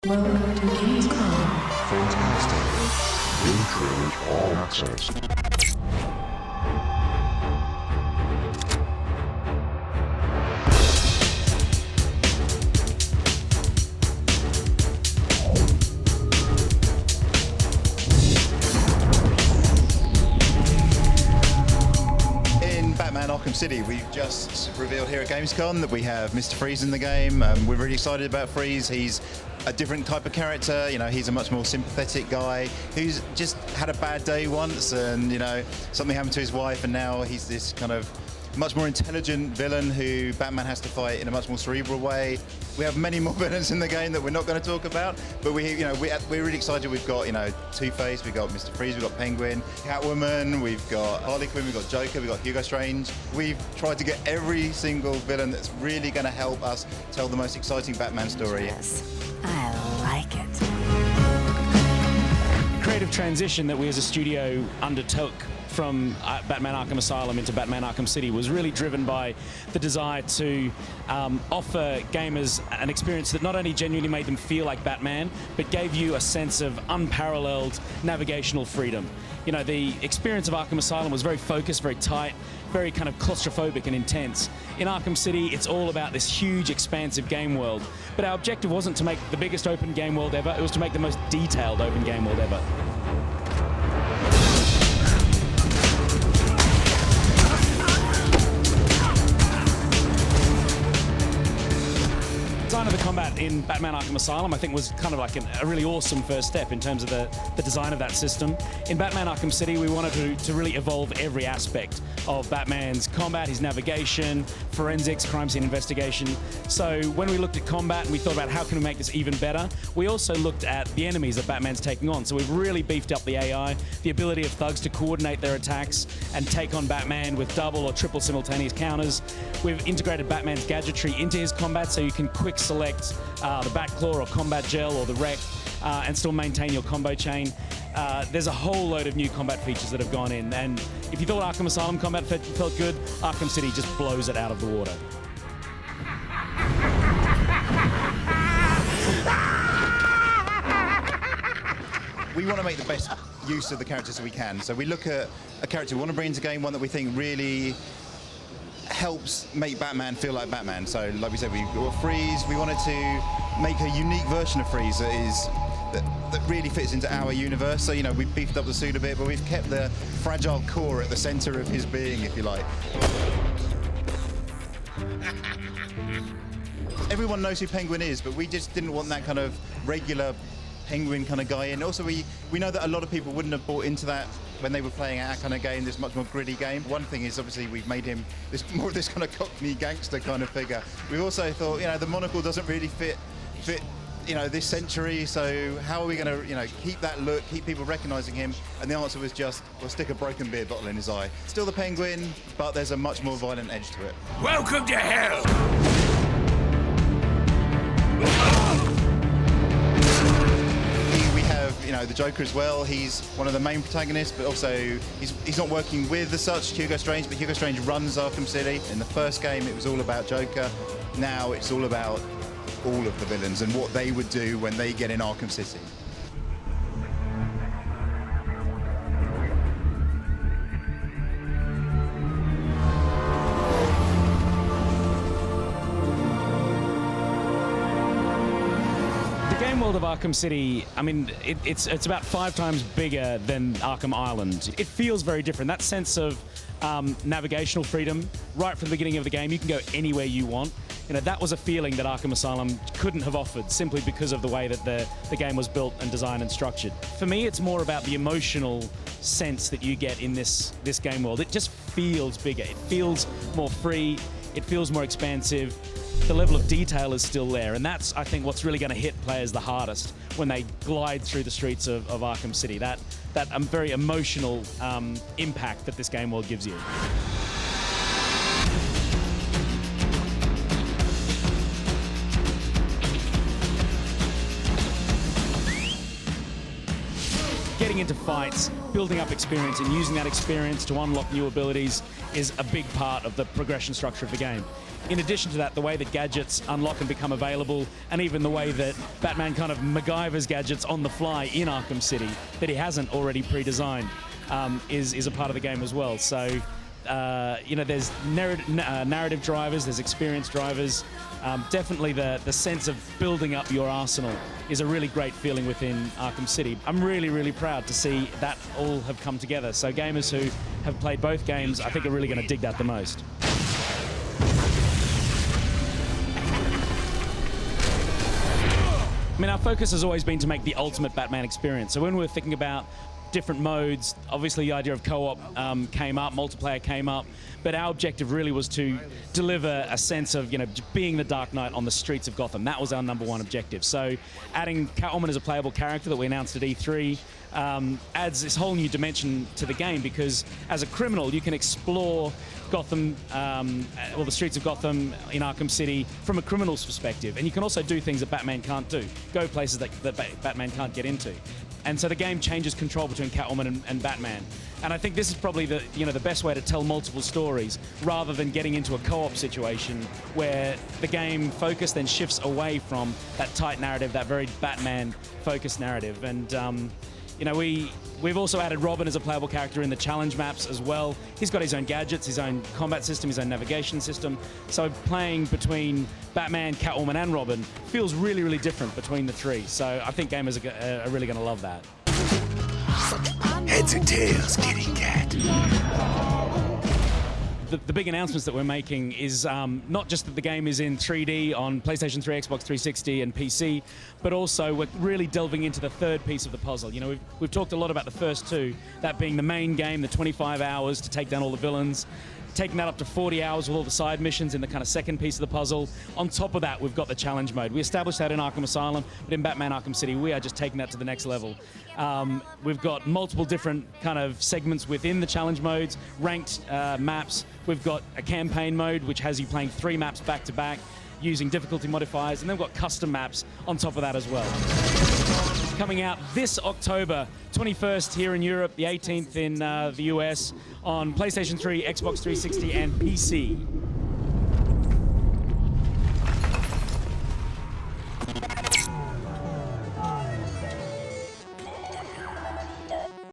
Welcome to Gamescom. Fantastic. Game trailers all access. In Batman Arkham City, we've just revealed here at Gamescom that we have Mr. Freeze in the game. We're really excited about Freeze. He's a different type of character. You know, he's a much more sympathetic guy who's just had a bad day once, and you know, something happened to his wife, and now he's this kind of much more intelligent villain who Batman has to fight in a much more cerebral way. We have many more villains in the game that we're not going to talk about, but we're really excited. We've got, you know, Two-Face, we've got Mr. Freeze, we've got Penguin, Catwoman, we've got Harley Quinn, we've got Joker, we've got Hugo Strange. We've tried to get every single villain that's really going to help us tell the most exciting Batman story. Yes, I like it. Creative transition that we as a studio undertook from Batman Arkham Asylum into Batman Arkham City was really driven by the desire to offer gamers an experience that not only genuinely made them feel like Batman, but gave you a sense of unparalleled navigational freedom. You know, the experience of Arkham Asylum was very focused, very tight, very kind of claustrophobic and intense. In Arkham City, it's all about this huge, expansive game world. But our objective wasn't to make the biggest open game world ever, it was to make the most detailed open game world ever. The design of the combat in Batman Arkham Asylum, I think, was kind of like a really awesome first step in terms of the design of that system. In Batman Arkham City, we wanted to really evolve every aspect of Batman's combat, his navigation, forensics, crime scene investigation. So when we looked at combat and we thought about how can we make this even better, we also looked at the enemies that Batman's taking on. So we've really beefed up the AI, the ability of thugs to coordinate their attacks and take on Batman with double or triple simultaneous counters. We've integrated Batman's gadgetry into his combat so you can quick select the Batclaw or Combat Gel or the Wreck and still maintain your combo chain. There's a whole load of new combat features that have gone in, and if you thought Arkham Asylum combat felt good, Arkham City just blows it out of the water. We want to make the best use of the characters that we can. So we look at a character we want to bring into the game, one that we think really helps make Batman feel like Batman. So like we said, we got Freeze. We wanted to make a unique version of Freeze that really fits into our universe. So, you know, we beefed up the suit a bit, but we've kept the fragile core at the center of his being, if you like. Everyone knows who Penguin is, but we just didn't want that kind of regular Penguin kind of guy in. Also, we know that a lot of people wouldn't have bought into that when they were playing our kind of game, this much more gritty game. One thing is, obviously, we've made him more of this kind of cockney gangster kind of figure. We also thought, you know, the monocle doesn't really fit, you know, this century, so how are we going to, you know, keep that look, keep people recognizing him? And the answer was just, we'll stick a broken beer bottle in his eye. Still the Penguin, but there's a much more violent edge to it. Welcome to hell! We have, you know, the Joker as well. He's one of the main protagonists, but also he's not working with, as such, Hugo Strange, but Hugo Strange runs Arkham City. In the first game, it was all about Joker. Now it's all about all of the villains and what they would do when they get in Arkham City. The game world of Arkham City, I mean, it's about 5 times bigger than Arkham Island. It feels very different. That sense of navigational freedom, right from the beginning of the game, you can go anywhere you want. You know, that was a feeling that Arkham Asylum couldn't have offered simply because of the way that the game was built and designed and structured. For me, it's more about the emotional sense that you get in this game world. It just feels bigger. It feels more free. It feels more expansive. The level of detail is still there, and that's, I think, what's really going to hit players the hardest when they glide through the streets of Arkham City. That very emotional impact that this game world gives you. getting into fights, building up experience, and using that experience to unlock new abilities is a big part of the progression structure of the game. In addition to that, the way that gadgets unlock and become available, and even the way that Batman kind of MacGyver's gadgets on the fly in Arkham City that he hasn't already pre-designed, is a part of the game as well. So, you know, there's narrative drivers, there's experience drivers. Definitely the sense of building up your arsenal is a really great feeling within Arkham City. I'm really, really proud to see that all have come together. So gamers who have played both games, I think, are really going to dig that the most. I mean, our focus has always been to make the ultimate Batman experience. So when we were thinking about different modes, obviously the idea of co-op came up, multiplayer came up, but our objective really was to deliver a sense of, you know, being the Dark Knight on the streets of Gotham. That was our #1 objective. So adding Catwoman as a playable character that we announced at E3 adds this whole new dimension to the game, because as a criminal you can explore Gotham, or the streets of Gotham in Arkham City from a criminal's perspective, and you can also do things that Batman can't do, go places that Batman can't get into. And so the game changes control between Catwoman and Batman. And I think this is probably the best way to tell multiple stories, rather than getting into a co-op situation where the game focus then shifts away from that tight narrative, that very Batman-focused narrative. And you know, we've also added Robin as a playable character in the challenge maps as well. He's got his own gadgets, his own combat system, his own navigation system. So playing between Batman, Catwoman, and Robin feels really, really different between the three. So I think gamers are really going to love that. Heads and tails, kitty cat. The big announcements that we're making is not just that the game is in 3D on PlayStation 3, Xbox 360, and PC, but also we're really delving into the third piece of the puzzle. You know, we've talked a lot about the first two, that being the main game, the 25 hours to take down all the villains, taking that up to 40 hours with all the side missions in the kind of second piece of the puzzle. On top of that, we've got the challenge mode. We established that in Arkham Asylum, but in Batman Arkham City, we are just taking that to the next level. We've got multiple different kind of segments within the challenge modes, ranked maps. We've got a campaign mode, which has you playing 3 maps back to back, using difficulty modifiers, and then we've got custom maps on top of that as well. Coming out this October 21st here in Europe, the 18th in the US, on PlayStation 3, Xbox 360, and PC.